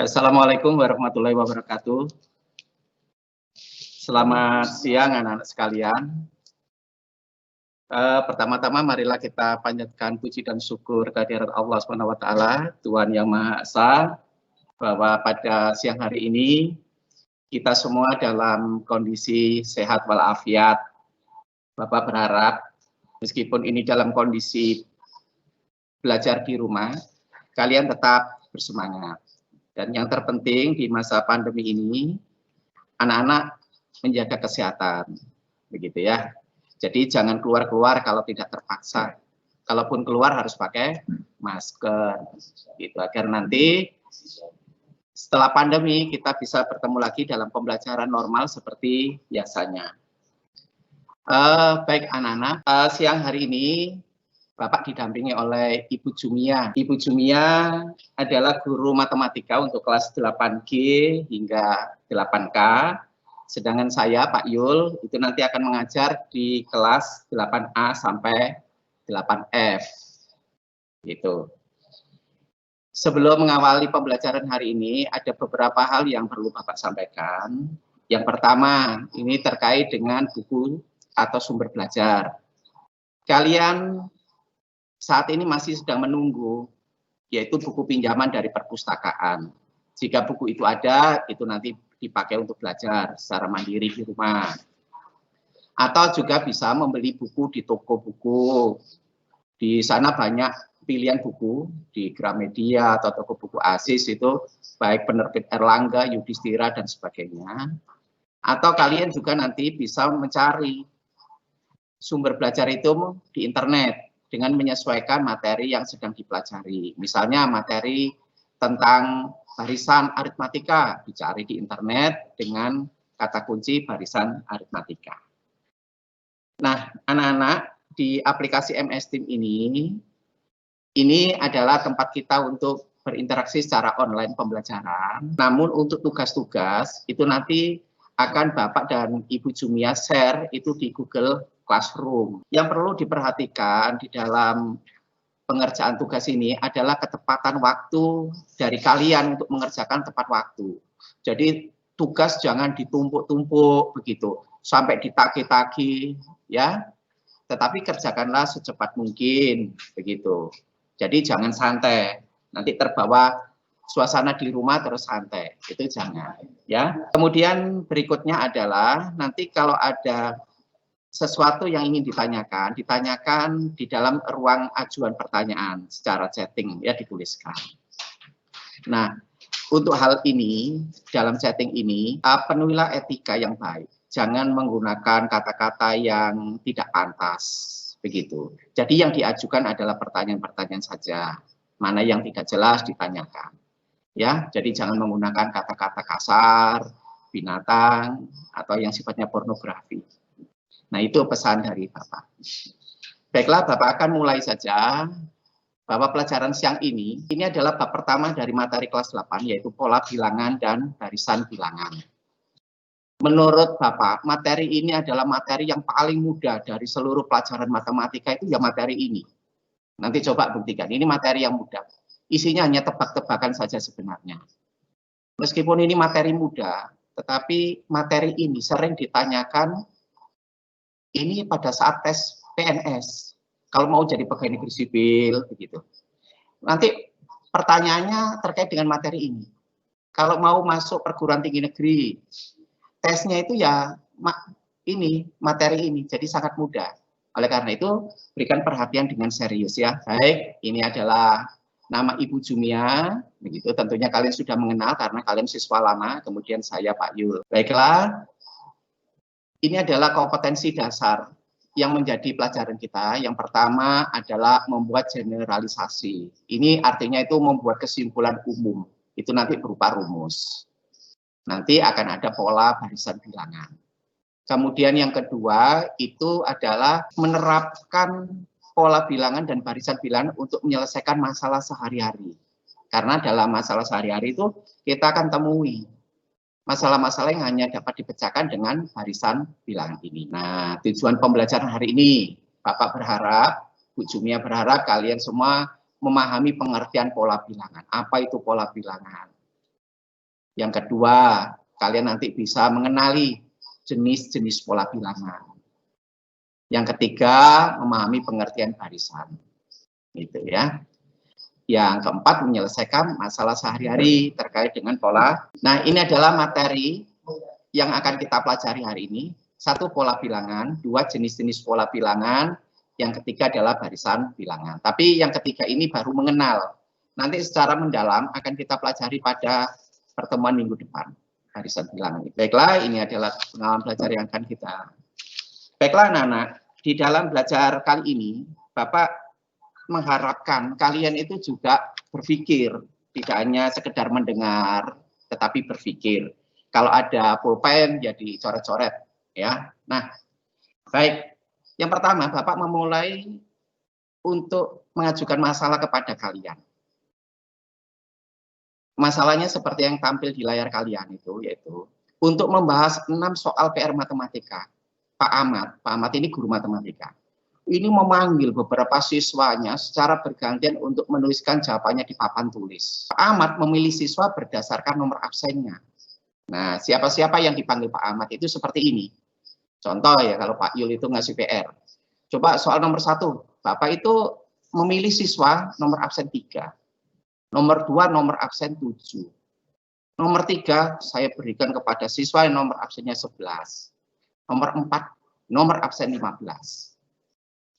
Assalamualaikum warahmatullahi wabarakatuh. Selamat siang anak-anak sekalian. Pertama-tama marilah kita panjatkan puji dan syukur kehadirat Allah SWT, Tuhan Yang Maha Esa, bahwa pada siang hari ini kita semua dalam kondisi sehat walafiat. Bapak berharap meskipun ini dalam kondisi belajar di rumah, kalian tetap bersemangat. Dan yang terpenting di masa pandemi ini, anak-anak menjaga kesehatan, begitu ya. Jadi jangan keluar-keluar kalau tidak terpaksa. Kalaupun keluar harus pakai masker, gitu. Agar nanti setelah pandemi kita bisa bertemu lagi dalam pembelajaran normal seperti biasanya. Baik anak-anak, siang hari ini Bapak didampingi oleh Ibu Jumia. Ibu Jumia adalah guru matematika untuk kelas 8G hingga 8K. Sedangkan saya, Pak Yul, itu nanti akan mengajar di kelas 8A sampai 8F. Gitu. Sebelum mengawali pembelajaran hari ini, ada beberapa hal yang perlu Bapak sampaikan. Yang pertama, ini terkait dengan buku atau sumber belajar. Kalian saat ini masih sedang menunggu, yaitu buku pinjaman dari perpustakaan. Jika buku itu ada, itu nanti dipakai untuk belajar secara mandiri di rumah. Atau juga bisa membeli buku di toko buku. Di sana banyak pilihan buku, di Gramedia atau toko buku Asis itu, baik penerbit Erlangga, Yudhistira, dan sebagainya. Atau kalian juga nanti bisa mencari sumber belajar itu di internet, dengan menyesuaikan materi yang sedang dipelajari. Misalnya materi tentang barisan aritmatika, dicari di internet dengan kata kunci barisan aritmatika. Nah, anak-anak, di aplikasi MS Team ini adalah tempat kita untuk berinteraksi secara online pembelajaran. Namun untuk tugas-tugas, itu nanti akan Bapak dan Ibu Jumia share itu di Google Classroom. Yang perlu diperhatikan di dalam pengerjaan tugas ini adalah ketepatan waktu dari kalian untuk mengerjakan tepat waktu. Jadi tugas jangan ditumpuk-tumpuk begitu, sampai ditagi-tagi ya. Tetapi kerjakanlah secepat mungkin begitu. Jadi jangan santai, nanti terbawa suasana di rumah terus santai, itu jangan ya. Kemudian berikutnya adalah nanti kalau ada sesuatu yang ingin ditanyakan di dalam ruang ajuan pertanyaan secara chatting ya, dituliskan. Nah, untuk hal ini dalam chatting ini penuhilah etika yang baik. Jangan menggunakan kata-kata yang tidak pantas begitu. Jadi yang diajukan adalah pertanyaan-pertanyaan saja. Mana yang tidak jelas ditanyakan. Ya, jadi jangan menggunakan kata-kata kasar, binatang atau yang sifatnya pornografi. Nah, itu pesan dari Bapak. Baiklah, Bapak akan mulai saja. Bahwa pelajaran siang ini adalah bab pertama dari materi kelas 8, yaitu pola bilangan dan barisan bilangan. Menurut Bapak, materi ini adalah materi yang paling mudah dari seluruh pelajaran matematika itu ya materi ini. Nanti coba buktikan, ini materi yang mudah. Isinya hanya tebak-tebakan saja sebenarnya. Meskipun ini materi mudah, tetapi materi ini sering ditanyakan ini pada saat tes PNS, kalau mau jadi pegawai negeri sipil, begitu. Nanti pertanyaannya terkait dengan materi ini. Kalau mau masuk perguruan tinggi negeri, tesnya itu ya ini, materi ini, jadi sangat mudah. Oleh karena itu, berikan perhatian dengan serius ya. Baik, ini adalah nama Ibu Jumia, begitu. Tentunya kalian sudah mengenal karena kalian siswa lama, kemudian saya Pak Yul. Baiklah. Ini adalah kompetensi dasar yang menjadi pelajaran kita. Yang pertama adalah membuat generalisasi. Ini artinya itu membuat kesimpulan umum. Itu nanti berupa rumus. Nanti akan ada pola barisan bilangan. Kemudian yang kedua itu adalah menerapkan pola bilangan dan barisan bilangan untuk menyelesaikan masalah sehari-hari. Karena dalam masalah sehari-hari itu kita akan temui masalah-masalah yang hanya dapat dipecahkan dengan barisan bilangan ini. Nah, tujuan pembelajaran hari ini, Bapak berharap, Bu Jumia berharap kalian semua memahami pengertian pola bilangan. Apa itu pola bilangan? Yang kedua, kalian nanti bisa mengenali jenis-jenis pola bilangan. Yang ketiga, memahami pengertian barisan. Gitu ya. Yang keempat, menyelesaikan masalah sehari-hari terkait dengan pola. Nah, ini adalah materi yang akan kita pelajari hari ini. Satu, pola bilangan. Dua, jenis-jenis pola bilangan. Yang ketiga adalah barisan bilangan. Tapi yang ketiga ini baru mengenal. Nanti secara mendalam akan kita pelajari pada pertemuan minggu depan. Barisan bilangan. Baiklah, ini adalah pengalaman belajar yang akan kita. Baiklah anak-anak, di dalam belajar kali ini, Bapak mengharapkan kalian itu juga berpikir, tidak hanya sekedar mendengar, tetapi berpikir. Kalau ada pulpen, jadi coret-coret, ya. Nah, baik. Yang pertama, Bapak memulai untuk mengajukan masalah kepada kalian. Masalahnya seperti yang tampil di layar kalian itu, yaitu untuk membahas 6 soal PR matematika. Pak Ahmad ini guru matematika. Ini memanggil beberapa siswanya secara bergantian untuk menuliskan jawabannya di papan tulis. Pak Ahmad memilih siswa berdasarkan nomor absennya. Nah, siapa-siapa yang dipanggil Pak Ahmad itu seperti ini. Contoh ya, kalau Pak Yul itu ngasih PR. Coba soal nomor 1, Bapak itu memilih siswa nomor absen 3. Nomor 2, nomor absen 7. Nomor 3, saya berikan kepada siswa yang nomor absennya 11. Nomor 4, nomor absen 15.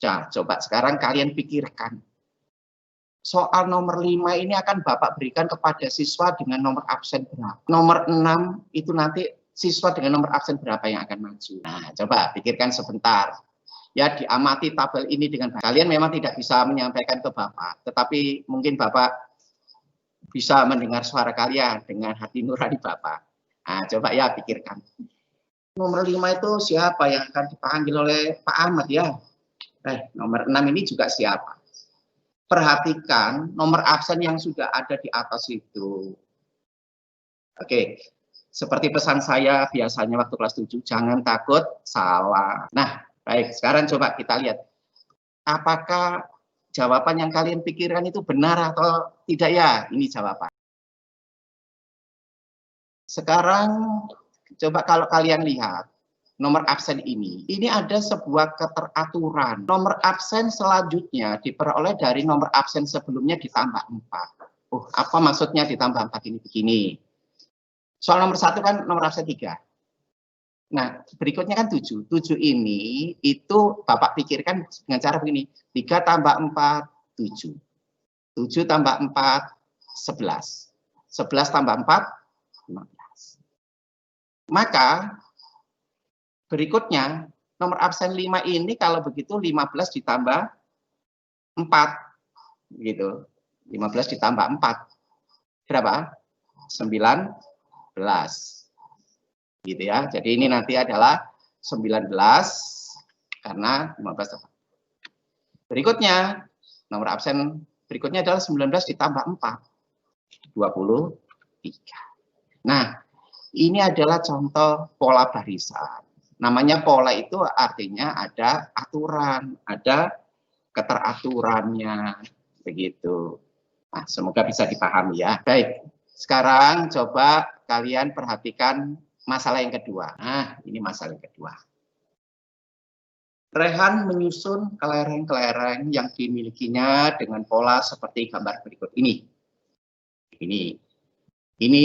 Nah, coba sekarang kalian pikirkan. Soal nomor 5 ini akan Bapak berikan kepada siswa dengan nomor absen berapa? Nomor 6 itu nanti siswa dengan nomor absen berapa yang akan maju? Nah, coba pikirkan sebentar. Ya, diamati tabel ini dengan baik. Kalian memang tidak bisa menyampaikan ke Bapak, tetapi mungkin Bapak bisa mendengar suara kalian dengan hati nurani Bapak. Nah, coba ya pikirkan. Nomor 5 itu siapa yang akan dipanggil oleh Pak Ahmad ya? Nomor 6 ini juga siapa? Perhatikan nomor absen yang sudah ada di atas itu. Oke, seperti pesan saya biasanya waktu kelas 7, jangan takut salah. Nah, baik, sekarang coba kita lihat. Apakah jawaban yang kalian pikirkan itu benar atau tidak ya? Ini jawaban. Sekarang, coba kalau kalian lihat. Nomor absen ini ada sebuah keteraturan. Nomor absen selanjutnya diperoleh dari nomor absen sebelumnya ditambah 4. Apa maksudnya ditambah 4 ini begini? Soal nomor 1 kan nomor absen 3. Nah, berikutnya kan 7. 7 ini itu Bapak pikirkan dengan cara begini. 3 tambah 4, 7. 7 tambah 4, 11. 11 tambah 4, 15. Maka berikutnya, nomor absen 5 ini kalau begitu 15 ditambah 4. Gitu. 15 ditambah 4. Berapa? 19. Gitu ya. Jadi ini nanti adalah 19 karena 15. Berikutnya, nomor absen berikutnya adalah 19 ditambah 4. 23. Nah, ini adalah contoh pola barisan. Namanya pola itu artinya ada aturan, ada keteraturannya, begitu. Nah, semoga bisa dipahami ya. Baik, sekarang coba kalian perhatikan masalah yang kedua. Nah, ini masalah yang kedua. Rehan menyusun kelereng-kelereng yang dimilikinya dengan pola seperti gambar berikut ini. Ini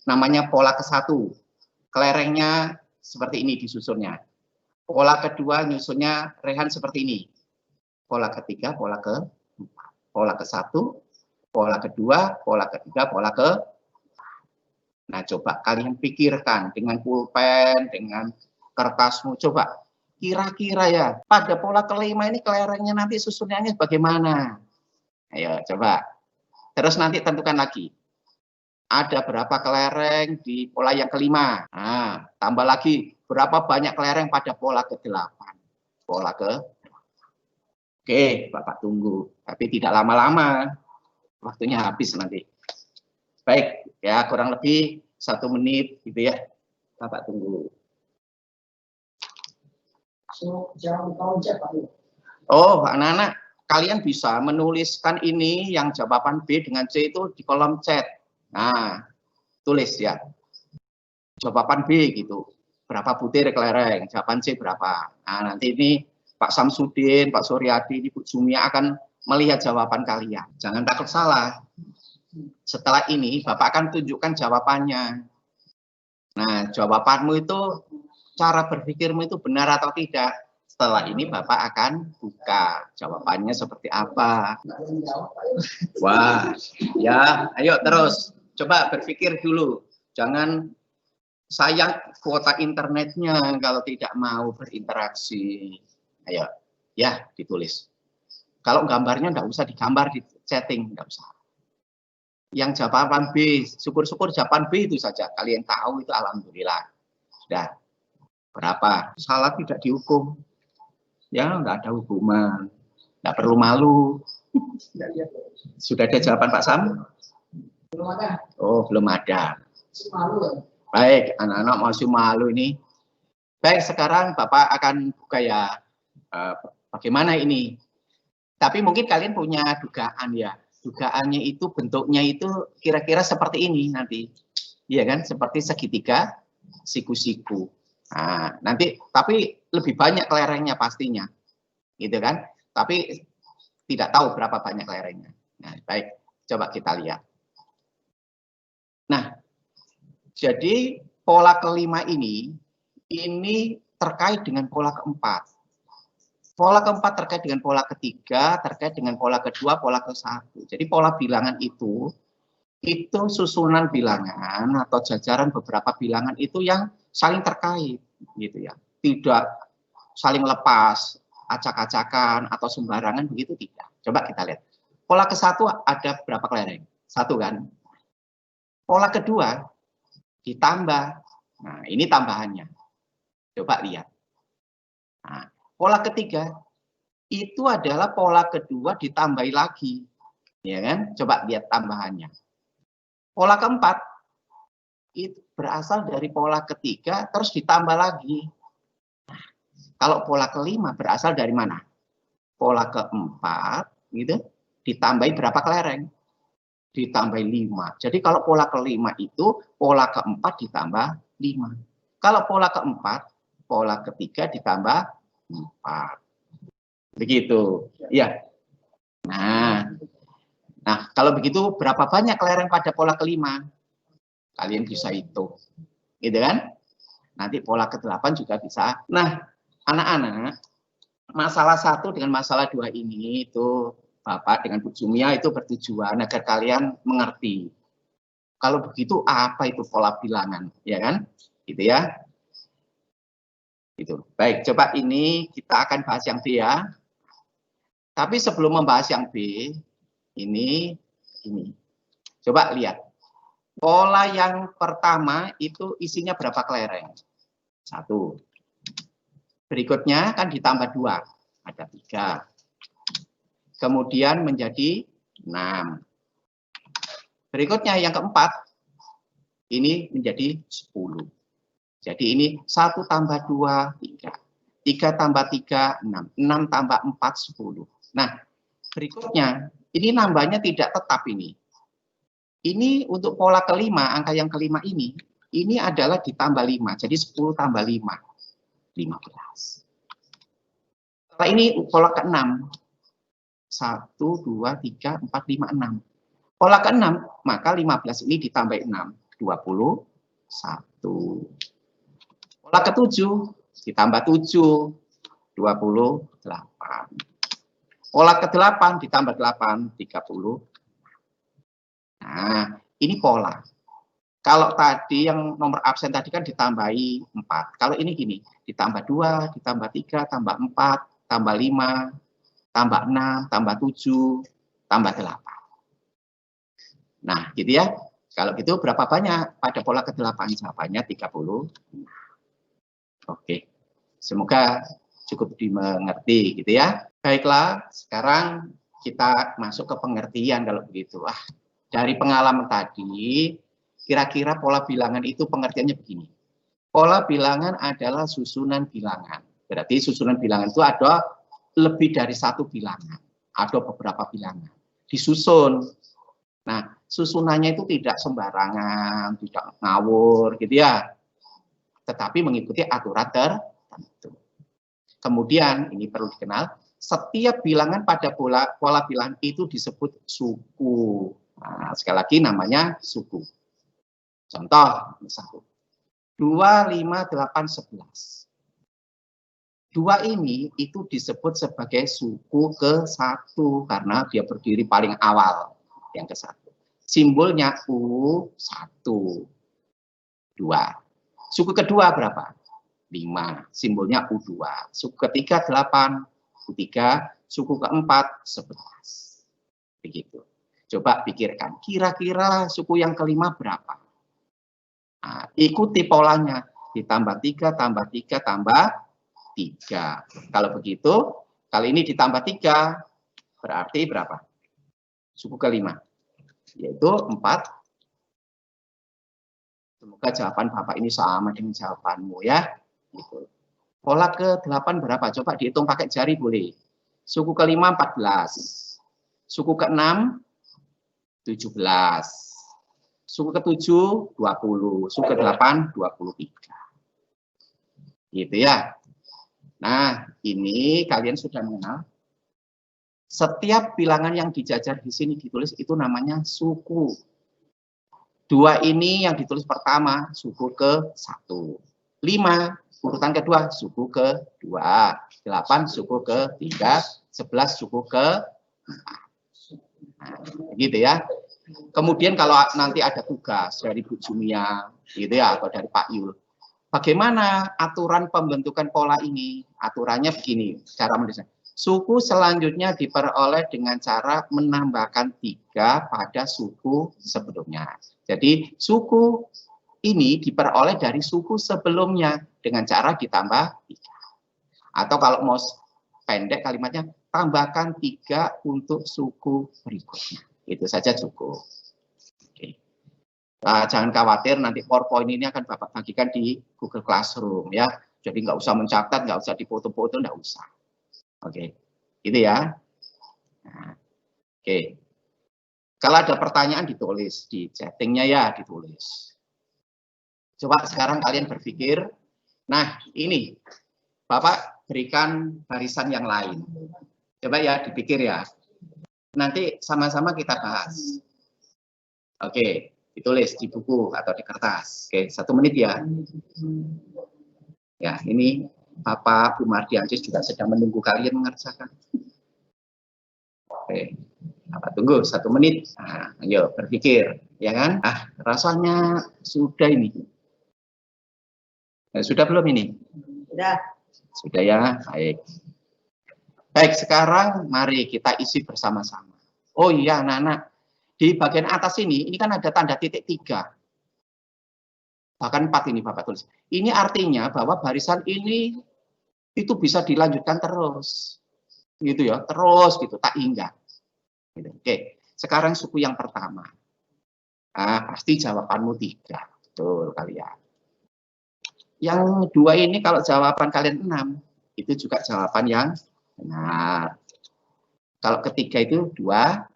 namanya pola ke-1. Kelerengnya seperti ini disusunnya. Pola kedua nyusunnya Rehan seperti ini. Pola ketiga, pola keempat. Pola ke-1, pola kedua, pola ketiga, pola ke. Nah, coba kalian pikirkan dengan pulpen, dengan kertasmu. Coba kira-kira ya, pada pola kelima ini kelerengnya nanti susunannya bagaimana? Ayo, coba. Terus nanti tentukan lagi. Ada berapa kelereng di pola yang kelima. Nah, tambah lagi berapa banyak kelereng pada pola ke-8. Pola ke. Oke, Bapak tunggu. Tapi tidak lama-lama. Waktunya habis nanti. Baik, ya kurang lebih 1 menit gitu ya. Bapak tunggu. Oh, anak-anak, kalian bisa menuliskan ini yang jawaban B dengan C itu di kolom chat. Nah, tulis ya. jawaban B gitu. Berapa butir kelereng? Jawaban C berapa? Nah, nanti ini Pak Samsudin, Pak Suryadi, Ibu Jumia akan melihat jawaban kalian. Jangan takut salah. Setelah ini Bapak akan tunjukkan jawabannya. Nah, jawabanmu itu, cara berpikirmu itu benar atau tidak. Setelah ini Bapak akan buka jawabannya seperti apa. Wah, ya, ayo terus. Coba berpikir dulu. Jangan sayang kuota internetnya kalau tidak mau berinteraksi. Ayo, ya, ditulis. Kalau gambarnya nggak usah digambar di chatting, nggak usah. Yang jawaban B, syukur-syukur jawaban B itu saja. Kalian tahu itu alhamdulillah. Sudah. Berapa? Salah tidak dihukum. Ya, nggak ada hukuman. Nggak perlu malu. Sudah ada jawaban Pak Sam? Belum ada. Oh, belum ada. Baik, anak-anak masih malu ini. Baik, sekarang Bapak akan buka ya. Bagaimana ini? Tapi mungkin kalian punya dugaan ya. Dugaannya itu bentuknya itu kira-kira seperti ini nanti. Iya kan? Seperti segitiga siku-siku. Nah, nanti tapi lebih banyak kelerengnya pastinya. Gitu kan? Tapi tidak tahu berapa banyak kelerengnya. Nah, baik, coba kita lihat. Nah, jadi pola kelima ini terkait dengan pola keempat. Pola keempat terkait dengan pola ketiga, terkait dengan pola kedua, pola ke-1. Jadi pola bilangan itu susunan bilangan atau jajaran beberapa bilangan itu yang saling terkait, gitu ya. Tidak saling lepas, acak-acakan atau sembarangan begitu tidak. Coba kita lihat. Pola ke-1 ada berapa kelereng? 1 kan? Pola kedua ditambah. Nah, ini tambahannya. Coba lihat. Nah, pola ketiga itu adalah pola kedua ditambahi lagi, ya kan? Coba lihat tambahannya. Pola keempat itu berasal dari pola ketiga terus ditambah lagi. Nah, kalau pola kelima berasal dari mana? Pola keempat, gitu, ditambahi berapa kelereng? Ditambahi 5. Jadi kalau pola kelima itu pola keempat ditambah 5. Kalau pola keempat, pola ketiga ditambah 4. Begitu. Ya. Nah, kalau begitu berapa banyak kelereng pada pola kelima? Kalian bisa hitung. Gitu kan? Nanti pola ke-8 juga bisa. Nah, anak-anak, masalah 1 dengan masalah 2 ini itu Bapak dengan Bu Jumia itu bertujuan agar kalian mengerti. Kalau begitu apa itu pola bilangan, ya kan? Gitu ya. Gitu. Baik, coba ini kita akan bahas yang B ya. Tapi sebelum membahas yang B, ini. Coba lihat. Pola yang pertama itu isinya berapa kelereng? 1. Berikutnya kan ditambah 2. Ada 3. Kemudian menjadi 6. Berikutnya yang keempat. Ini menjadi 10. Jadi ini 1 tambah 2, 3. 3 tambah 3, 6. 6 tambah 4, 10. Nah, berikutnya, ini nambahnya tidak tetap ini. Ini untuk pola kelima, angka yang kelima ini adalah ditambah 5. Jadi 10 tambah 5, 15. Setelah ini pola ke-6. 1, 2, 3, 4, 5, 6. Pola ke-6, maka 15 ini ditambah 6, 21. Pola ke-7, ditambah 7, 28. Pola ke-8 ditambah 8, 30. Nah, ini pola. Kalau tadi yang nomor absen tadi kan ditambahi 4. Kalau ini gini, ditambah 2, ditambah 3, tambah 4, tambah 5, tambah 6, tambah 7, tambah 8. Nah, gitu ya. Kalau gitu berapa banyak pada pola ke-8? Jawabannya 30. Oke. Semoga cukup dimengerti gitu ya. Baiklah, sekarang kita masuk ke pengertian kalau begitu. Dari pengalaman tadi, kira-kira pola bilangan itu pengertiannya begini. Pola bilangan adalah susunan bilangan. Berarti susunan bilangan itu ada lebih dari 1 bilangan. Ada beberapa bilangan. Disusun. Nah, susunannya itu tidak sembarangan, tidak ngawur gitu ya. tetapi mengikuti aturan tertentu. Kemudian, ini perlu dikenal, setiap bilangan pada pola bilangan itu disebut suku. Nah, sekali lagi namanya suku. Contoh, misalnya 2, 5, 8, 11. 2 ini itu disebut sebagai suku ke-1 karena dia berdiri paling awal, yang ke-1. Simbolnya U1. 2. Suku kedua berapa? 5. Simbolnya U2. Suku ketiga 8. U3. Suku keempat 11. Begitu. Coba pikirkan, kira-kira suku yang kelima berapa? Nah, ikuti polanya. Ditambah 3, tambah 3, tambah 3. Kalau begitu, kali ini ditambah 3, berarti berapa? Suku kelima, yaitu 4. Semoga jawaban Bapak ini sama dengan jawabanmu ya. Gitu. Pola ke-8 berapa? Coba dihitung pakai jari boleh. Suku kelima 14. Suku ke-6 17. Suku ke-7 20. Suku ke-8 23. Gitu ya. Nah, ini kalian sudah mengenal. Setiap bilangan yang dijajar di sini ditulis itu namanya suku. 2 ini yang ditulis pertama, suku ke-1. 5, urutan kedua, suku ke-2. 8, suku ke-3. 11, suku ke-4. Nah, gitu ya. Kemudian kalau nanti ada tugas dari Bu Jumia, gitu ya, atau dari Pak Yul, bagaimana aturan pembentukan pola ini? Aturannya begini, cara mendesain. Suku selanjutnya diperoleh dengan cara menambahkan 3 pada suku sebelumnya. Jadi suku ini diperoleh dari suku sebelumnya dengan cara ditambah 3. Atau kalau mau pendek kalimatnya, tambahkan 3 untuk suku berikutnya. Itu saja cukup. Oke. Nah, jangan khawatir, nanti PowerPoint ini akan Bapak bagikan di Google Classroom ya. Jadi nggak usah mencatat, nggak usah dipoto-foto, nggak usah. Oke, gitu ya. Nah, oke. Kalau ada pertanyaan ditulis di chattingnya ya, ditulis. Coba sekarang kalian berpikir. Nah, ini Bapak berikan barisan yang lain. Coba ya dipikir ya. Nanti sama-sama kita bahas. Oke, ditulis di buku atau di kertas. Oke, 1 menit ya. Ya, ini Bapak Bu Mardiansyah juga sedang menunggu kalian mengerjakan. Oke, Bapak tunggu 1 menit. Nah, ayo berpikir, ya kan? Ah, rasanya sudah ini. Nah, sudah belum ini? Sudah. Sudah ya, baik. Baik, sekarang mari kita isi bersama-sama. Oh iya, anak-anak. Di bagian atas ini kan ada tanda titik 3. Bahkan 4 ini Bapak tulis. Ini artinya bahwa barisan ini itu bisa dilanjutkan terus. Gitu ya, terus gitu, tak hingga. Gitu. Oke, sekarang suku yang pertama. Nah, pasti jawabanmu 3. Betul kalian. Yang 2 ini kalau jawaban kalian 6, itu juga jawaban yang benar. Kalau ketiga itu 12.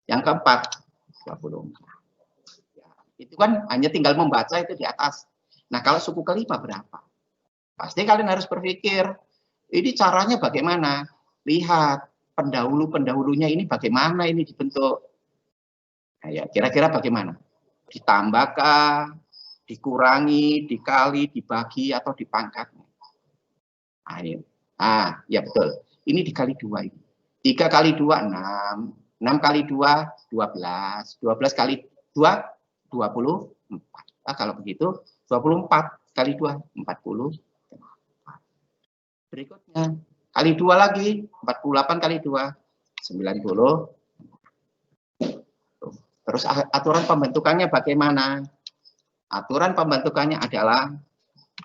Yang keempat 24. Ya, itu kan hanya tinggal membaca itu di atas. Nah, kalau suku kelima berapa? Pasti kalian harus berpikir, ini caranya bagaimana? Lihat pendahulu-pendahulunya ini bagaimana ini dibentuk. Nah, ya, kira-kira bagaimana? Ditambahkah, dikurangi, dikali, dibagi, atau dipangkat? Nah, ya betul. Ini dikali 2 ini. 3 kali 2, 6. 6 kali 2, 12. 12 kali 2, 24. Nah, kalau begitu, 24 kali 2, 40. Berikutnya, kali 2 lagi, 48 kali 2, 90. Terus aturan pembentukannya bagaimana? Aturan pembentukannya adalah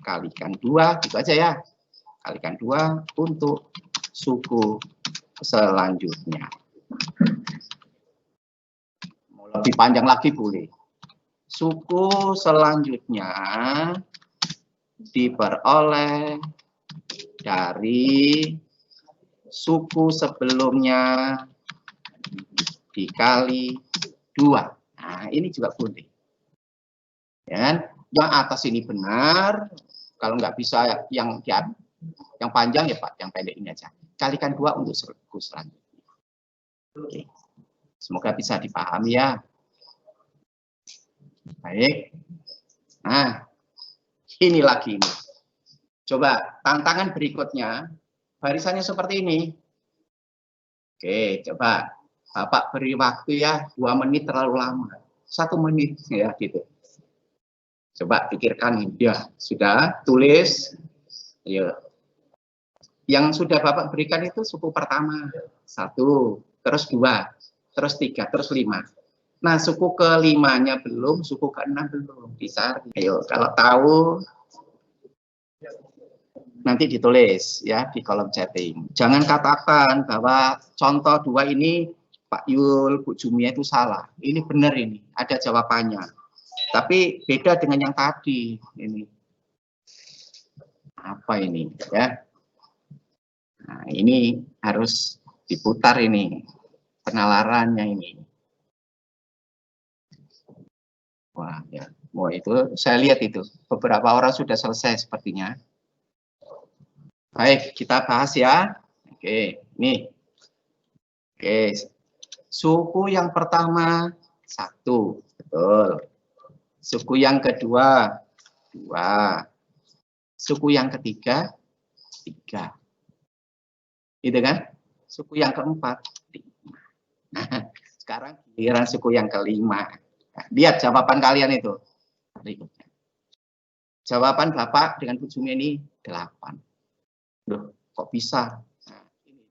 kalikan 2, gitu aja ya. Kalikan 2 untuk suku selanjutnya. Mau lebih panjang lagi boleh. Suku selanjutnya diperoleh dari suku sebelumnya dikali 2. Nah, ini juga boleh. Ya kan? Yang atas ini benar, kalau nggak bisa yang panjang ya Pak, yang pendek ini aja. Kalikan 2 untuk suku selanjutnya. Oke. Semoga bisa dipahami ya. Baik. Nah, ini lagi ini. Coba tantangan berikutnya, barisannya seperti ini. Oke, coba Bapak beri waktu ya, 2 menit terlalu lama. 1 menit ya gitu. Coba pikirkan ya, sudah tulis. Ayo. Yang sudah Bapak berikan itu suku pertama 1, terus 2, terus 3, terus 5. Nah, suku ke-5-nya belum, suku ke-6 belum. Bisa. Ayo, kalau tahu nanti ditulis ya di kolom chatting. Jangan katakan bahwa contoh 2 ini Pak Yul, Bu Jumia itu salah. Ini benar ini, ada jawabannya. Tapi beda dengan yang tadi ini. Apa ini ya? Nah, ini harus diputar ini penalarannya ini. Wah, ya. Wah, itu saya lihat itu. Beberapa orang sudah selesai sepertinya. Baik, kita bahas ya. Oke, nih. Oke, suku yang pertama 1, betul. Suku yang kedua 2. Suku yang ketiga 3. Gitu kan? Suku yang keempat 5. Nah, sekarang giliran suku yang kelima. Nah, lihat jawaban kalian itu. Berikutnya. Jawaban Bapak dengan Bu Jumia ini 8. Loh, kok bisa? Nah, ini.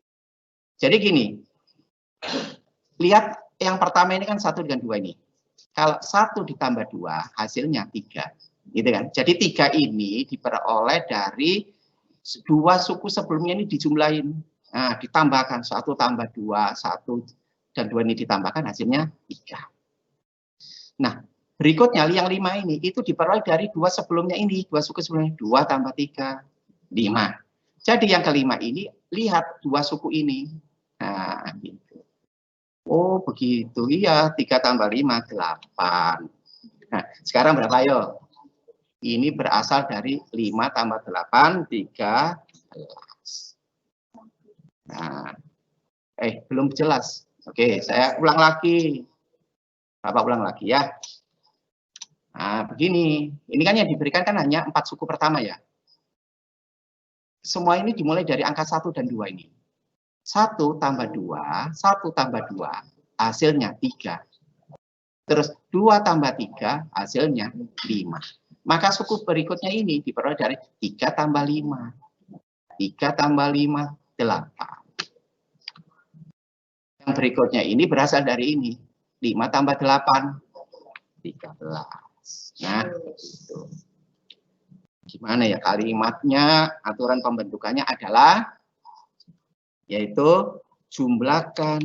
Jadi gini, lihat yang pertama ini kan 1 dengan 2 ini. Kalau 1 ditambah 2, hasilnya 3. Gitu kan? Jadi 3 ini diperoleh dari 2 suku sebelumnya ini dijumlahin. Nah, ditambahkan 1 tambah 2, 1 dan 2 ini ditambahkan hasilnya 3. Nah, berikutnya yang 5 ini itu diperoleh dari 2 sebelumnya ini, 2 suku sebelumnya, 2 tambah 3, 5. Jadi yang kelima ini, lihat 2 suku ini. Nah, gitu. Oh, begitu. Iya, 3 tambah 5, 8. Nah, sekarang berapa ayo? Ini berasal dari 5 tambah 8, 13. Nah, belum jelas. Oke, saya ulang lagi. Bapak ulang lagi ya. Nah, begini. Ini kan yang diberikan kan hanya 4 suku pertama ya. Semua ini dimulai dari angka 1 dan 2 ini. 1 tambah 2, 1 tambah 2, hasilnya 3. Terus 2 tambah 3, hasilnya 5. Maka suku berikutnya ini diperoleh dari 3 tambah 5. 3 tambah 5, 8. Yang berikutnya ini berasal dari ini. 5 tambah 8, 13. Nah, itu. Gimana ya kalimatnya, aturan pembentukannya adalah yaitu jumlahkan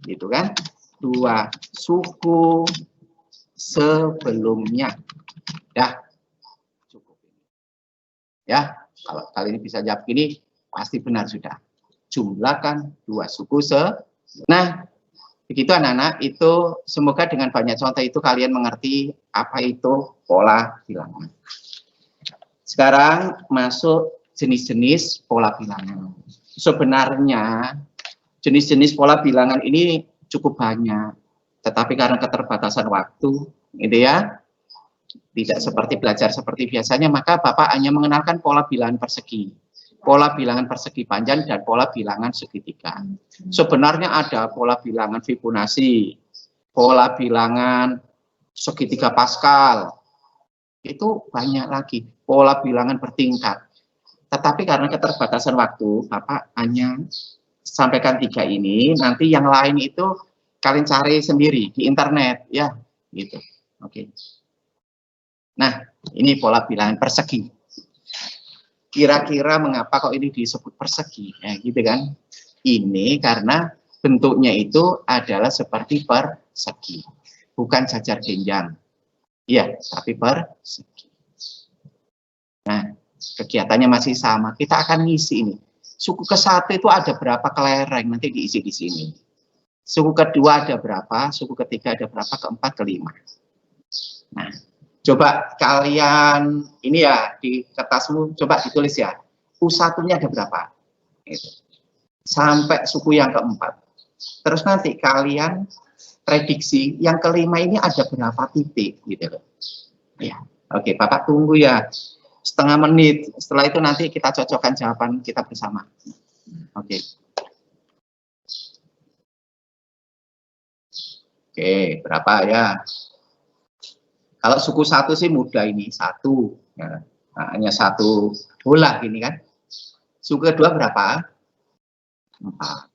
gitu kan 2 suku sebelumnya. Ya, cukup ini. Ya, kalau kali ini bisa jawab gini pasti benar sudah. Jumlahkan 2 suku Nah, begitu anak-anak, itu semoga dengan banyak contoh itu kalian mengerti apa itu pola bilangan. Sekarang masuk jenis-jenis pola bilangan. Sebenarnya jenis-jenis pola bilangan ini cukup banyak, tetapi karena keterbatasan waktu, gitu ya, tidak seperti belajar seperti biasanya, maka Bapak hanya mengenalkan pola bilangan persegi, pola bilangan persegi panjang dan pola bilangan segitiga. Sebenarnya ada pola bilangan Fibonacci, pola bilangan segitiga Pascal, itu banyak lagi pola bilangan bertingkat. Tetapi karena keterbatasan waktu, Bapak hanya sampaikan 3 ini. Nanti yang lain itu kalian cari sendiri di internet, ya, gitu. Oke. Nah, ini pola bilangan persegi. Kira-kira mengapa kok ini disebut persegi? Ya, gitu kan? Ini karena bentuknya itu adalah seperti persegi, bukan jajar genjang. Iya, tapi persegi. Nah, kegiatannya masih sama. Kita akan ngisi ini. Suku ke-1 itu ada berapa kelereng, nanti diisi di sini. Suku kedua ada berapa, suku ketiga ada berapa, keempat, kelima. Nah, Coba kalian, ini ya, di kertasmu, coba ditulis ya. U1-nya ada berapa? Itu. Sampai suku yang keempat. Terus nanti kalian prediksi yang kelima ini ada berapa titik gitu loh. Ya, oke, Bapak tunggu ya setengah menit. Setelah itu nanti kita cocokkan jawaban kita bersama. Oke. Oke, berapa ya? Kalau suku 1 sih mudah ini, 1. Ya. Nah, hanya 1 bola gini kan. Suku kedua berapa? 4.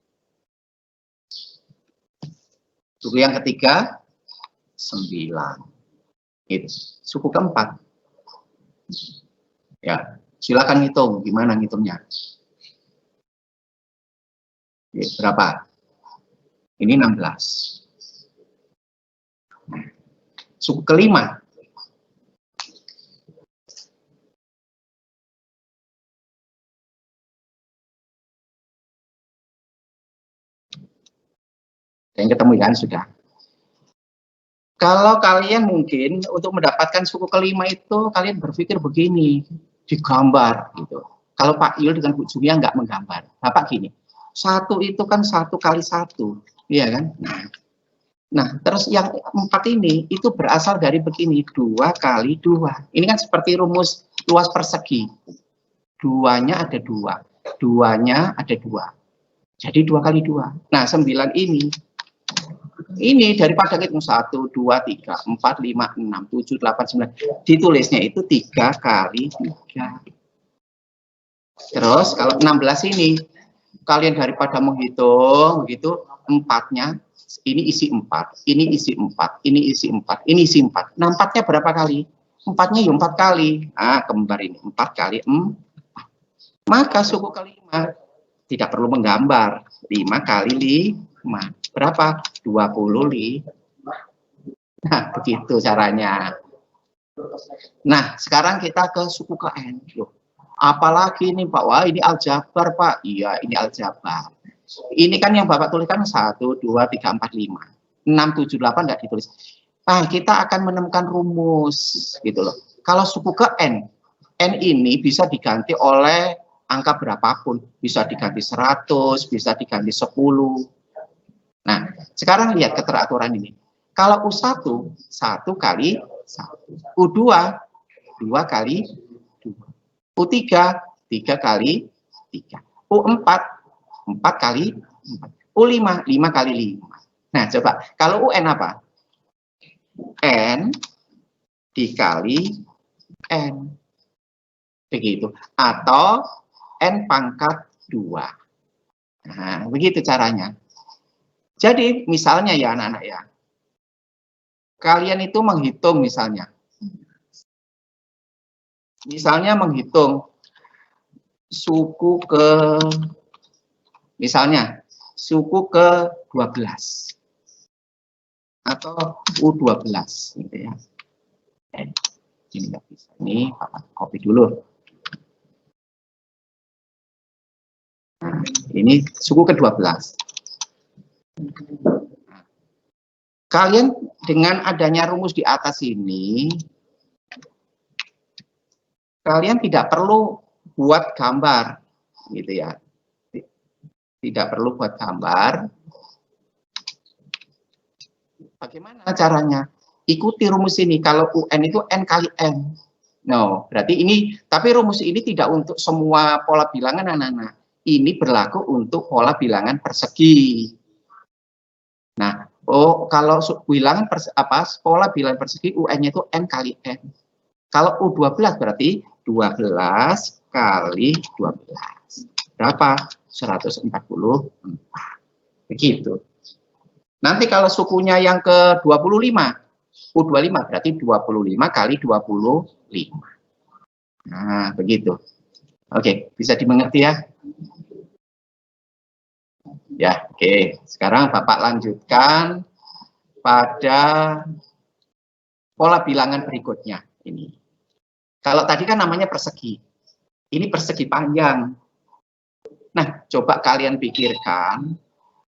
Suku yang ketiga 9. Itu. Suku keempat. Ya, silakan hitung gimana ngitungnya. Ya, berapa? Ini 16. Nah, suku kelima. Yang ketemu kan sudah. Kalau kalian mungkin untuk mendapatkan suku kelima itu kalian berpikir begini, digambar gitu. Kalau Pak Yul dengan Bu Jumia nggak menggambar. Bapak gini, 1 itu kan 1 kali 1, iya kan? Nah, terus yang 4 ini itu berasal dari begini, 2 kali 2. Ini kan seperti rumus luas persegi. 2-nya ada 2, 2-nya ada 2. Jadi 2 kali 2. Nah, 9 ini daripada kita 1, 2, 3, 4, 5, 6, 7, 8, 9. Ditulisnya itu 3 kali 3. Terus kalau 16 ini, kalian daripada menghitung, begitu 4-nya, ini isi 4, ini isi 4, ini isi 4, ini isi 4. Nah, 4-nya berapa kali? 4-nya ya 4 kali. Nah, kembar ini, 4 kali 4. Maka suku kelima, tidak perlu menggambar. 5 kali 5. Berapa? 25. Nah, begitu caranya. Nah, sekarang kita ke suku ke N. Loh, apalagi nih Pak? Wah, ini aljabar Pak. Iya, ini aljabar. Ini kan yang Bapak tuliskan 1, 2, 3, 4, 5. 6, 7, 8 tidak ditulis. Nah, kita akan menemukan rumus gitu loh. Kalau suku ke N ini bisa diganti oleh angka berapapun. Bisa diganti 100, bisa diganti 10. Nah, sekarang lihat keteraturan ini. Kalau U1, 1 kali 1. U2, 2 kali 2. U3, 3 kali 3. U4, 4 kali 4. U5, 5 kali 5. Nah, coba. Kalau UN apa? N dikali N. Begitu. Atau N pangkat 2. Nah, begitu caranya. Jadi, misalnya ya anak-anak ya, kalian itu menghitung misalnya menghitung suku ke, misalnya, suku ke 12 atau U12 gitu ya. Ini nggak bisa, ini Bapak copy dulu. Nah, ini suku ke 12. Kalian dengan adanya rumus di atas ini, kalian tidak perlu buat gambar, gitu ya. Tidak perlu buat gambar. Bagaimana caranya? Ikuti rumus ini. Kalau UN itu N kali N. No, berarti ini, tapi rumus ini tidak untuk semua pola bilangan anak-anak. Ini berlaku untuk pola bilangan persegi. Nah, kalau bilangan pola bilangan persegi UN-nya itu N kali N. Kalau U12 berarti 12 kali 12. Berapa? 144. Begitu. Nanti kalau sukunya yang ke 25, U25 berarti 25 kali 25. Nah, begitu. Oke, bisa dimengerti ya? Ya, oke. Sekarang Bapak lanjutkan pada pola bilangan berikutnya ini. Kalau tadi kan namanya persegi. Ini persegi panjang. Nah, coba kalian pikirkan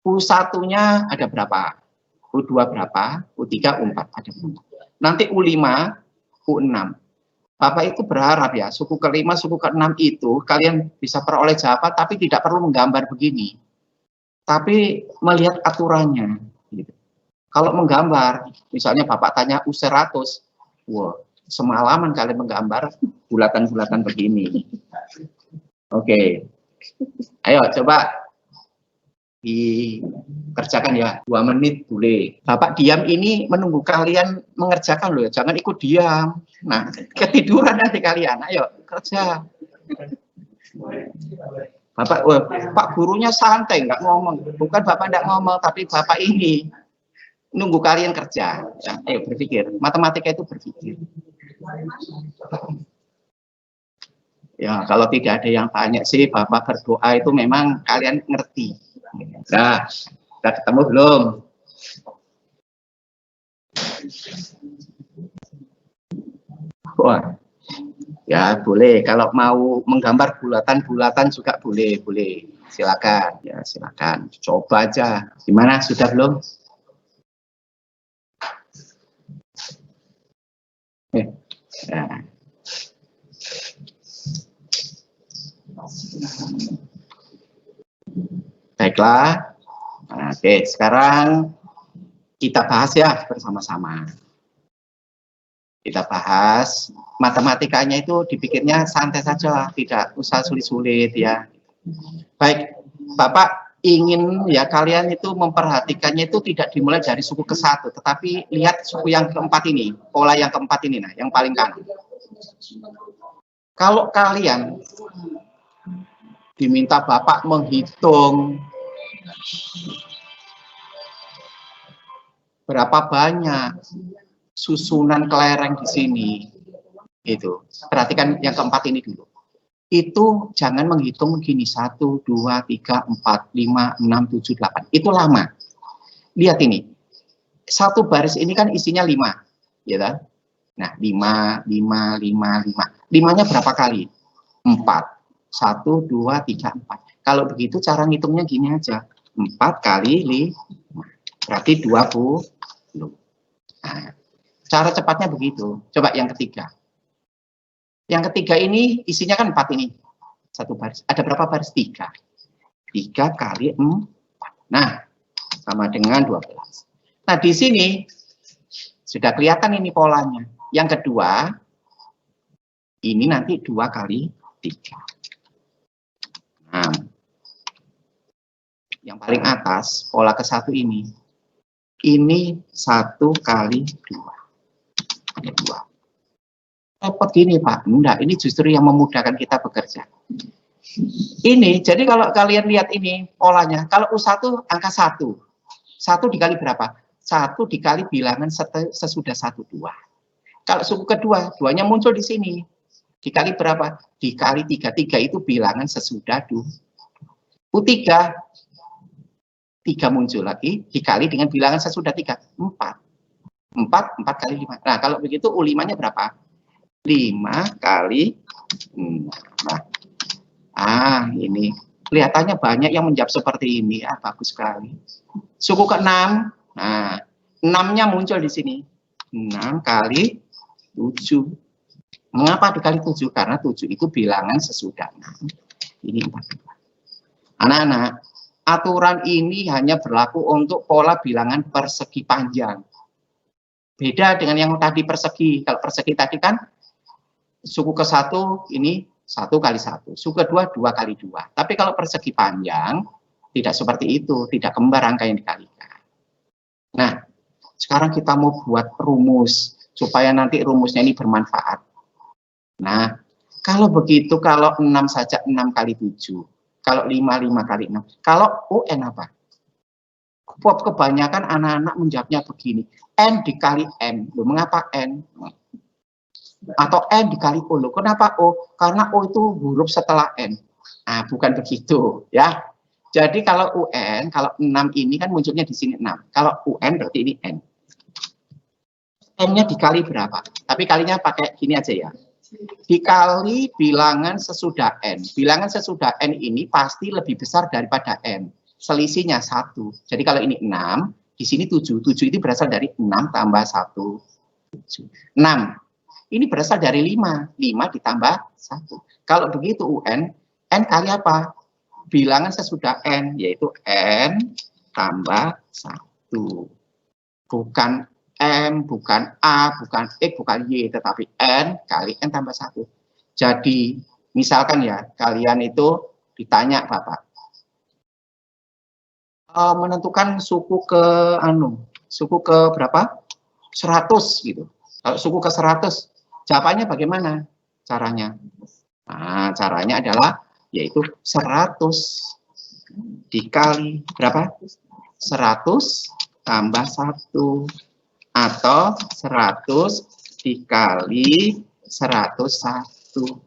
U1-nya ada berapa? U2 berapa? U3, U4 ada berapa? Nanti U5 U6. Bapak itu berharap ya, suku ke-5, suku ke-6 itu kalian bisa peroleh jawaban, tapi tidak perlu menggambar begini. Tapi melihat aturannya. Gitu. Kalau menggambar, misalnya Bapak tanya U100, wow, semalaman kalian menggambar bulatan-bulatan begini. Oke. Ayo coba dikerjakan ya, 2 menit boleh. Bapak diam ini menunggu kalian mengerjakan loh, jangan ikut diam. Nah, ketiduran nanti kalian. Ayo kerja. Bapak, Pak gurunya santai nggak ngomong. Bukan Bapak nggak ngomong, tapi Bapak ini nunggu kalian kerja. Ya, ayo berpikir. Matematika itu berpikir. Ya, kalau tidak ada yang tanya sih, Bapak berdoa itu memang kalian ngerti. Nah, sudah ketemu belum? Wah, ya boleh. Kalau mau menggambar bulatan-bulatan juga boleh, silakan. Ya silakan, coba aja. Gimana? Sudah belum? Nah. Baiklah. Nah, oke, sekarang kita bahas ya bersama-sama. Kita bahas matematikanya itu dipikirnya santai saja, tidak usah sulit-sulit ya. Baik, Bapak ingin ya kalian itu memperhatikannya itu tidak dimulai dari suku ke-1, tetapi lihat suku yang keempat ini, pola yang keempat ini, nah, yang paling kanan. Kalau kalian diminta Bapak menghitung berapa banyak susunan kelereng di sini, itu perhatikan yang keempat ini dulu. Itu jangan menghitung begini 1, 2, 3, 4, 5, 6, 7, 8. Itu lama. Lihat ini, satu baris ini kan isinya 5, ya kan? Nah 5, 5, 5, 5. 5-nya berapa kali? 4. 1, 2, 3, 4. Kalau begitu cara ngitungnya gini aja. 4 kali 5. Berarti 20. Nah, cara cepatnya begitu. Coba yang ketiga. Yang ketiga ini isinya kan 4 ini. Satu baris. Ada berapa baris? 3. 3 kali 4. Nah, sama dengan 12. Nah, di sini sudah kelihatan ini polanya. Yang kedua, ini nanti 2 kali 3. Nah, yang paling atas, pola ke-1 ini 1 kali 2. Ada 2. Repot gini Pak, enggak, ini justru yang memudahkan kita bekerja. Ini, jadi kalau kalian lihat ini polanya, kalau U1 angka 1. 1 dikali berapa? 1 dikali bilangan sesudah 1, 2. Kalau suku kedua, 2-nya muncul di sini. Dikali berapa? Dikali 3. 3 itu bilangan sesudah 2. U3, 3 muncul lagi, dikali dengan bilangan sesudah 3. 4. 4 kali 5. Nah, kalau begitu U5-nya berapa? 5 kali 6. Ini kelihatannya banyak yang menjawab seperti ini. Bagus sekali. Suku ke-6, nah 6-nya muncul di sini. 6 kali 7. Mengapa dikali 7? Karena 7 itu bilangan sesudah 6. Ini 4. Anak-anak, aturan ini hanya berlaku untuk pola bilangan persegi panjang. Beda dengan yang tadi persegi. Kalau persegi tadi kan suku ke-1 ini 1 kali 1. Suku kedua 2 kali 2. Tapi kalau persegi panjang tidak seperti itu, tidak kembar angka yang dikalikan. Nah, sekarang kita mau buat rumus supaya nanti rumusnya ini bermanfaat. Nah, kalau begitu, kalau 6 saja 6 kali 7. Kalau 5, 5 kali 6. Kalau UN apa? Kebanyakan anak-anak menjawabnya begini. N dikali M. Loh, mengapa N? Atau N dikali O. Loh, kenapa O? Karena O itu huruf setelah N. Nah, bukan begitu. Ya. Jadi kalau UN, kalau 6 ini kan munculnya di sini 6. Kalau UN berarti ini N. N-nya dikali berapa? Tapi kalinya pakai gini aja ya. Dikali bilangan sesudah N. Bilangan sesudah N ini pasti lebih besar daripada N. Selisihnya 1. Jadi kalau ini 6, di sini 7. 7 itu berasal dari 6 tambah 1. 7. 6. Ini berasal dari 5. 5 ditambah 1. Kalau begitu UN, N kali apa? Bilangan sesudah N, yaitu N tambah 1. Bukan M, bukan A, bukan X, bukan Y, tetapi N kali N tambah 1. Jadi, misalkan ya, kalian itu ditanya Bapak, menentukan suku ke berapa? 100 gitu. Kalau suku ke 100, jawabannya bagaimana caranya? Nah, caranya adalah yaitu 100 dikali berapa? 100 tambah 1 atau 100 dikali 101.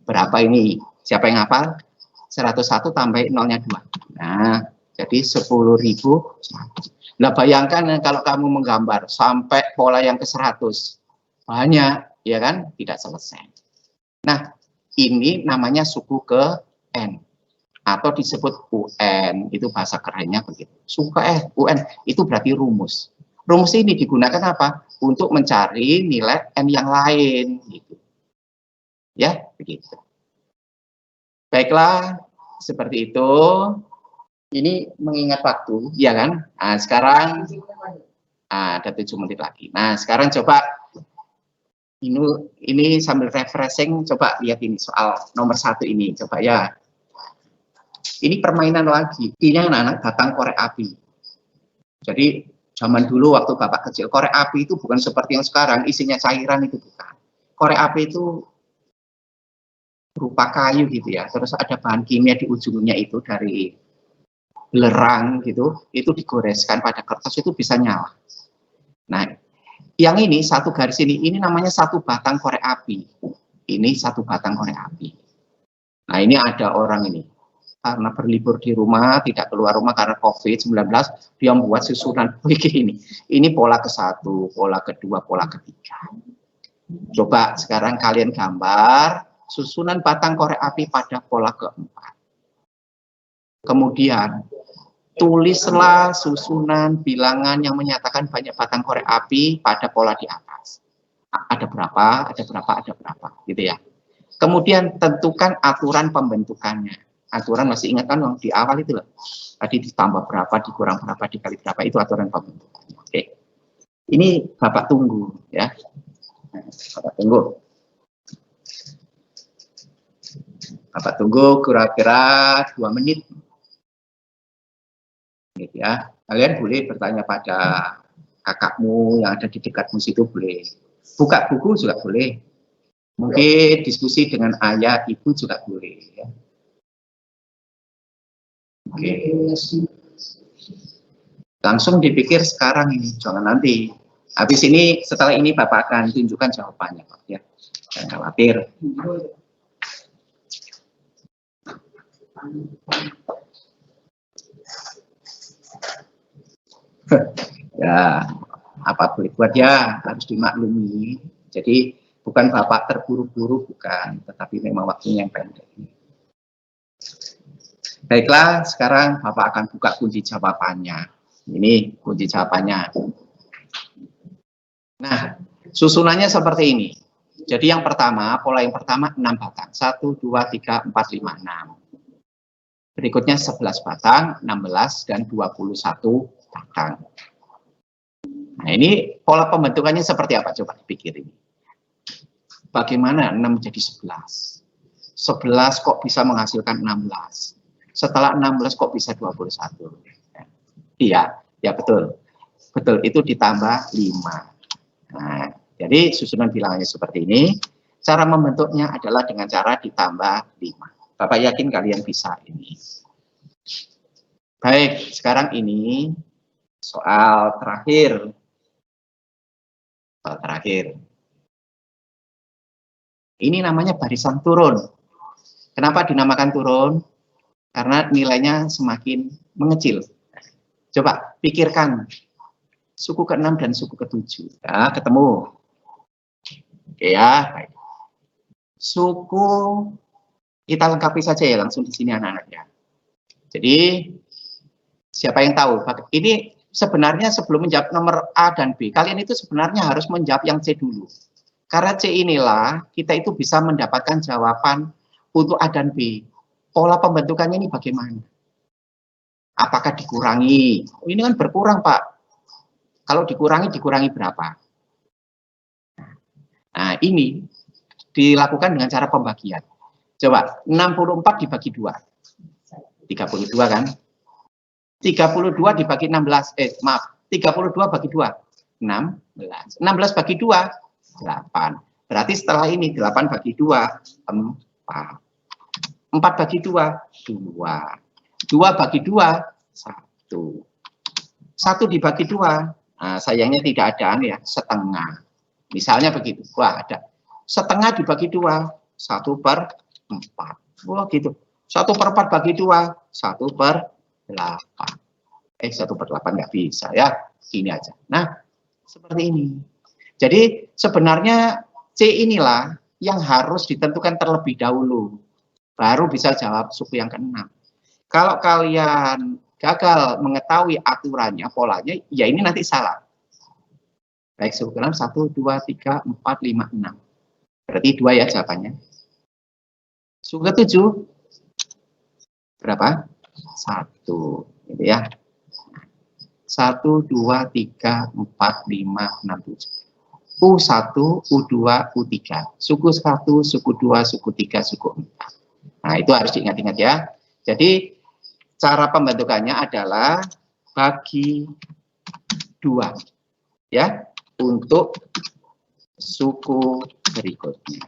Berapa ini? Siapa yang hafal? 101 tambah nolnya 2. Nah, jadi 10.000. Nah, bayangkan kalau kamu menggambar sampai pola yang ke 100. Banyak, ya kan? Tidak selesai. Nah, ini namanya suku ke N. Atau disebut UN, itu bahasa kerennya begitu. Suku ke UN, itu berarti rumus. Rumus ini digunakan apa? Untuk mencari nilai N yang lain. Gitu. Ya, begitu. Baiklah, seperti itu. Ini mengingat waktu, ya kan? Nah, sekarang ada 7 menit lagi. Nah, sekarang coba ini sambil refreshing, coba lihat ini soal nomor 1 ini, coba ya. Ini permainan lagi. Ini anak-anak batang korek api. Jadi zaman dulu waktu Bapak kecil, korek api itu bukan seperti yang sekarang, isinya cairan, itu bukan. Korek api itu berupa kayu gitu ya, terus ada bahan kimia di ujungnya itu dari belerang gitu, itu digoreskan pada kertas, itu bisa nyala. Nah, yang ini satu garis ini namanya satu batang korek api. Ini satu batang korek api. Nah, ini ada orang ini karena berlibur di rumah, tidak keluar rumah karena COVID-19, dia membuat susunan begini. Ini pola ke-1, pola kedua, pola ketiga. Coba sekarang kalian gambar susunan batang korek api pada pola keempat. Kemudian tulislah susunan bilangan yang menyatakan banyak batang korek api pada pola di atas. Ada berapa, ada berapa, ada berapa, gitu ya. Kemudian tentukan aturan pembentukannya. Aturan masih ingat kan di awal itu loh. Tadi ditambah berapa, dikurang berapa, dikali berapa, itu aturan pembentukannya. Oke. Ini Bapak tunggu ya. Bapak tunggu. Bapak tunggu kira-kira 2 menit. Ya, kalian boleh bertanya pada kakakmu yang ada di dekatmu situ, boleh buka buku juga boleh, mungkin diskusi dengan ayah ibu juga boleh ya. Oke, langsung dipikir sekarang ini, jangan nanti habis ini, setelah ini Bapak akan tunjukkan jawabannya Pak ya, jangan khawatir. Ya, apa boleh buat ya, harus dimaklumi. Jadi bukan Bapak terburu-buru, bukan, tetapi memang waktunya yang pendek. Baiklah, sekarang Bapak akan buka kunci jawabannya. Ini kunci jawabannya. Nah, susunannya seperti ini. Jadi yang pertama, pola yang pertama 6 batang. 1, 2, 3, 4, 5, 6. Berikutnya 11 batang, 16, dan 21 batang. Nah, ini pola pembentukannya seperti apa? Coba dipikir ini. Bagaimana 6 menjadi 11? 11 kok bisa menghasilkan 16? Setelah 16 kok bisa 21? Iya, ya betul. Betul, itu ditambah 5. Nah, jadi susunan bilangannya seperti ini. Cara membentuknya adalah dengan cara ditambah 5. Bapak yakin kalian bisa ini. Baik, sekarang ini soal terakhir. Soal terakhir. Ini namanya barisan turun. Kenapa dinamakan turun? Karena nilainya semakin mengecil. Coba pikirkan suku ke-6 dan suku ke-7. Ya, ketemu. Oke ya, baik. Suku kita lengkapi saja ya langsung di sini anak-anak ya. Jadi siapa yang tahu? Ini sebenarnya sebelum menjawab nomor A dan B, kalian itu sebenarnya harus menjawab yang C dulu. Karena C inilah kita itu bisa mendapatkan jawaban untuk A dan B. Pola pembentukannya ini bagaimana? Apakah dikurangi? Oh, ini kan berkurang, Pak. Kalau dikurangi berapa? Nah, ini dilakukan dengan cara pembagian. Coba, 64 dibagi 2. 32 kan? 32 dibagi 16, 32 bagi 2. 16. 16 bagi 2, 8. Berarti setelah ini 8 bagi 2, 4. 4 bagi 2, 2. 2 bagi 2, 1. 1 dibagi 2, nah, sayangnya tidak ada ya, setengah. Misalnya begitu. Wah, ada. Setengah dibagi 2, 1/4. Wah, gitu. 1/4 bagi 2, 1/8. 1/8 nggak bisa ya. Ini aja. Nah, seperti ini. Jadi sebenarnya C inilah yang harus ditentukan terlebih dahulu. Baru bisa jawab suku yang ke-6. Kalau kalian gagal mengetahui aturannya, polanya, ya ini nanti salah. Baik, suku ke-6, 1, 2, 3, 4, 5, 6. Berarti 2 ya jawabannya. Suku ke-7, berapa? 1. Gitu ya. 1, 2, 3, 4, 5, 6, 7. U1, U2, U3. Suku 1, suku 2, suku 3, suku 4. Nah, itu harus diingat-ingat ya. Jadi, cara pembentukannya adalah bagi 2. Ya, untuk suku berikutnya.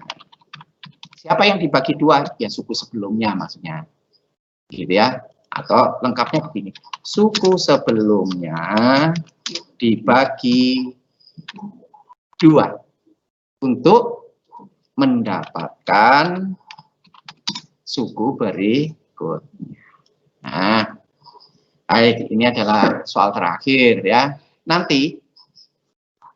Siapa yang dibagi 2? Ya, suku sebelumnya maksudnya. Gitu ya. Atau lengkapnya begini. Suku sebelumnya dibagi 2 untuk mendapatkan suku berikutnya. Nah, baik, ini adalah soal terakhir ya. Nanti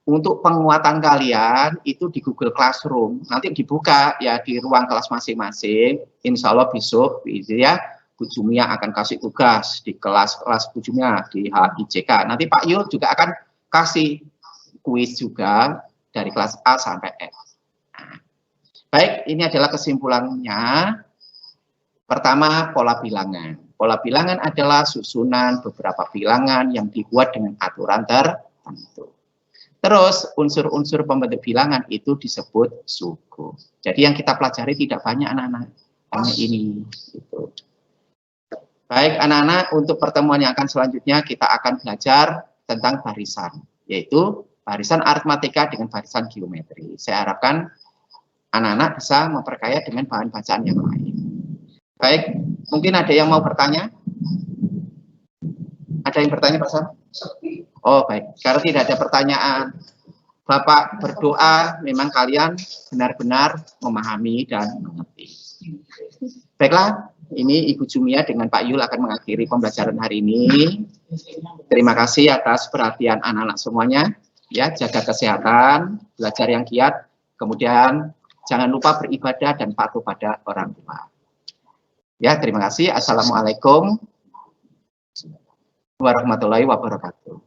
untuk penguatan kalian itu di Google Classroom. Nanti dibuka ya di ruang kelas masing-masing. Insya Allah besok gitu ya. Bu Jumia akan kasih tugas di kelas-kelas Bu Jumia di HIJK. Nanti Pak Yul juga akan kasih kuis juga dari kelas A sampai F. Nah, baik, ini adalah kesimpulannya. Pertama, pola bilangan. Pola bilangan adalah susunan beberapa bilangan yang dibuat dengan aturan tertentu. Terus, unsur-unsur pembentuk bilangan itu disebut suku. Jadi yang kita pelajari tidak banyak anak-anak. Hanya ini. Gitu. Baik, anak-anak, untuk pertemuan yang akan selanjutnya kita akan belajar tentang barisan, yaitu barisan aritmatika dengan barisan geometri. Saya harapkan anak-anak bisa memperkaya dengan bahan bacaan yang lain. Baik, mungkin ada yang mau bertanya? Ada yang bertanya, Pak Sam? Oh, baik. Karena tidak ada pertanyaan, Bapak berdoa memang kalian benar-benar memahami dan mengerti. Baiklah, ini Ibu Jumia dengan Pak Yul akan mengakhiri pembelajaran hari ini. Terima kasih atas perhatian anak-anak semuanya. Ya, jaga kesehatan, belajar yang giat, kemudian jangan lupa beribadah dan patuh pada orang tua. Ya, terima kasih. Assalamualaikum warahmatullahi wabarakatuh.